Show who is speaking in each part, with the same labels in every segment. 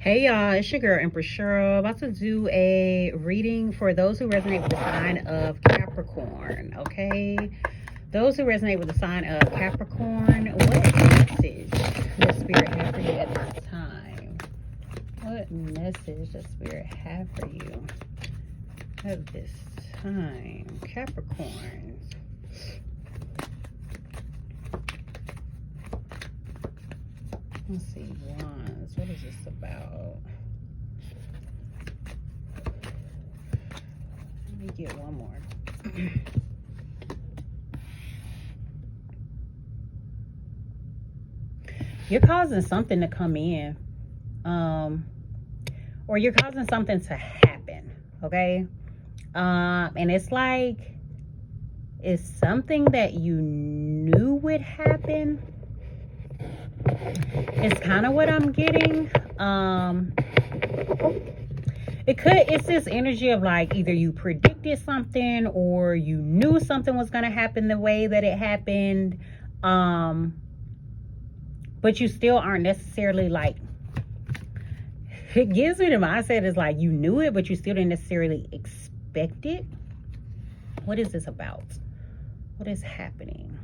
Speaker 1: Hey y'all, it's your girl Empress Cheryl, about to do a reading for those who resonate with the sign of Capricorn. Okay, those who resonate with the sign of Capricorn, what message does Spirit have for you at this time? What message does Spirit have for you at this time, Capricorn? Let's see, wands. What is this about? Let me get one more. You're causing something to come in. Or you're causing something to happen. Okay? And it's like, it's something that you knew would happen. It's kind of what I'm getting. It's this energy of like either you predicted something or you knew something was going to happen the way that it happened. But you still aren't necessarily like, it gives me the mindset is like you knew it, but you still didn't necessarily expect it. What is this about? What is happening?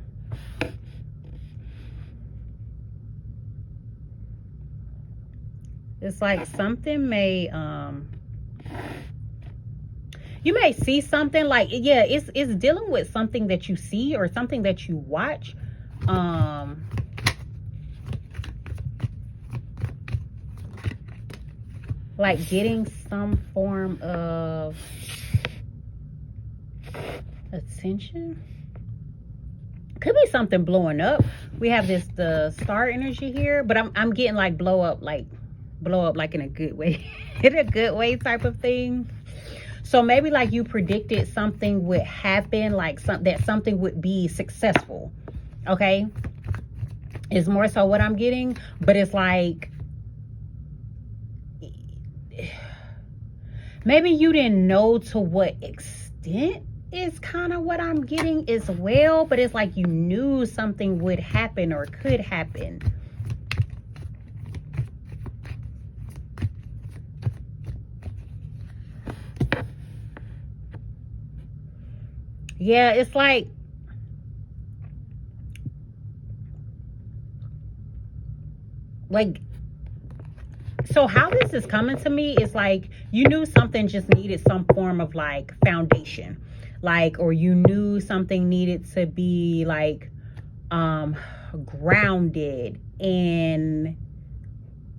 Speaker 1: It's like something may, you may see something like, yeah, it's dealing with something that you see or something that you watch. Like getting some form of attention. Could be something blowing up. We have the star energy here, but I'm getting like blow up like in a good way. In a good way type of thing. So maybe like you predicted something would happen, like that something would be successful. Okay, it's more so what I'm getting, but it's like maybe you didn't know to what extent is kind of what I'm getting as well, but it's like you knew something would happen or could happen. Yeah, it's like so how this is coming to me is like you knew something just needed some form of like foundation, like, or you knew something needed to be like grounded in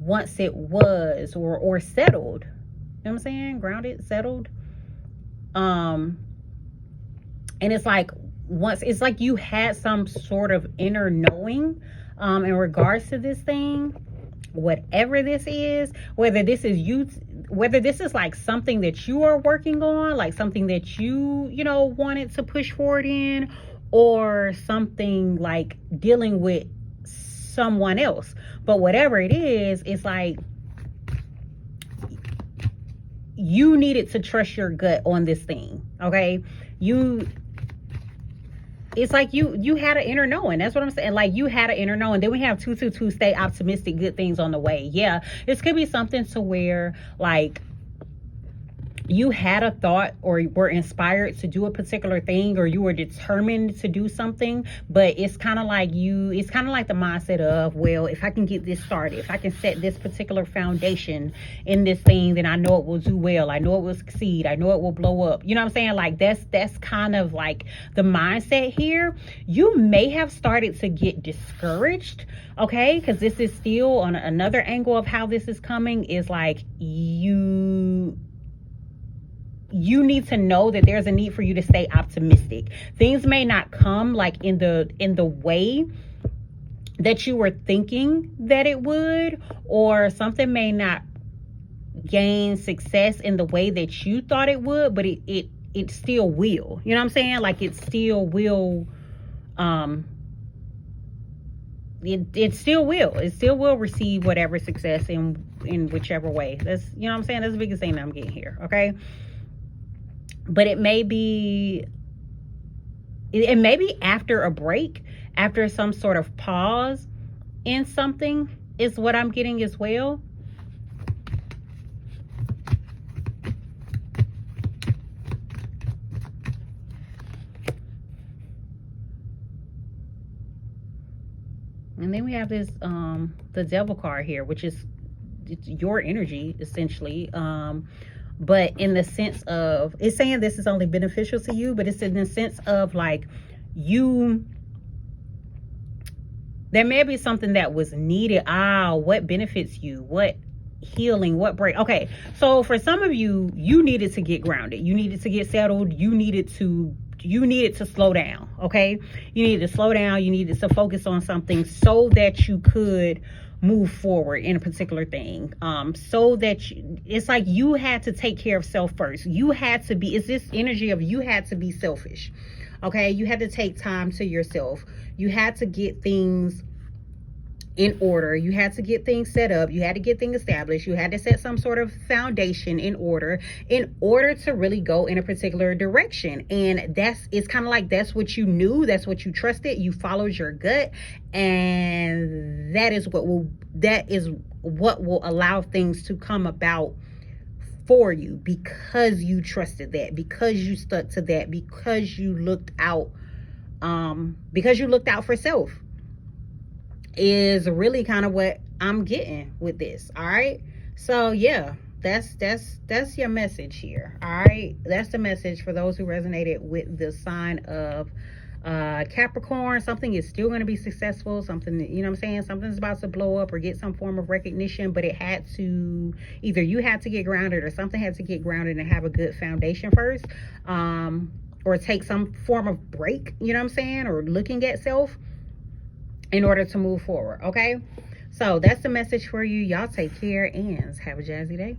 Speaker 1: once it was or settled. You know what I'm saying? Grounded, settled. And it's like once it's like you had some sort of inner knowing in regards to this thing, whatever this is, whether this is like something that you are working on, like something that you wanted to push forward in, or something like dealing with someone else. But whatever it is, it's like you needed to trust your gut on this thing. Okay, it's like you had an inner knowing. That's what I'm saying. Like you had an inner knowing. Then we have 222, stay optimistic, good things on the way. Yeah, this could be something to where like you had a thought or were inspired to do a particular thing, or you were determined to do something, but it's kind of like the mindset of, well, if I can get this started, if I can set this particular foundation in this thing, then I know it will do well. I know it will succeed. I know it will blow up. You know what I'm saying? Like that's kind of like the mindset here. You may have started to get discouraged, okay? Because this is still on another angle of how this is coming is like you need to know that there's a need for you to stay optimistic. Things may not come like in the way that you were thinking that it would, or something may not gain success in the way that you thought it would, but it still will. You know what I'm saying? Like it still will it still will receive whatever success in whichever way. That's, you know what I'm saying? That's the biggest thing that I'm getting here. Okay. But it may be after a break, after some sort of pause in something is what I'm getting as well. Then we have this the devil card here, which is it's your energy essentially. But in the sense of, it's saying this is only beneficial to you, but it's in the sense of like you, there may be something that was needed. What benefits you? What healing? What break? Okay, so for some of you, you needed to get grounded. You needed to get settled. You needed to slow down. Okay, you needed to slow down. You needed to focus on something so that you could move forward in a particular thing. So that it's like you had to take care of self first. You had to be, it's this energy of you had to be selfish. Okay, you had to take time to yourself. You had to get things in order. You had to get things set up. You had to get things established. You had to set some sort of foundation in order to really go in a particular direction. And it's kind of like that's what you knew, that's what you trusted, you followed your gut, and that is what will allow things to come about for you, because you trusted that, because you stuck to that, because you looked out for self, is really kind of what I'm getting with this. All right, so yeah, that's your message here. All right, that's the message for those who resonated with the sign of Capricorn. Something is still going to be successful. Something, you know what I'm saying, something's about to blow up or get some form of recognition, but it had to, either you had to get grounded or something had to get grounded and have a good foundation first, or take some form of break, you know what I'm saying, or looking at self in order to move forward. Okay, so that's the message for you. Y'all take care and have a jazzy day.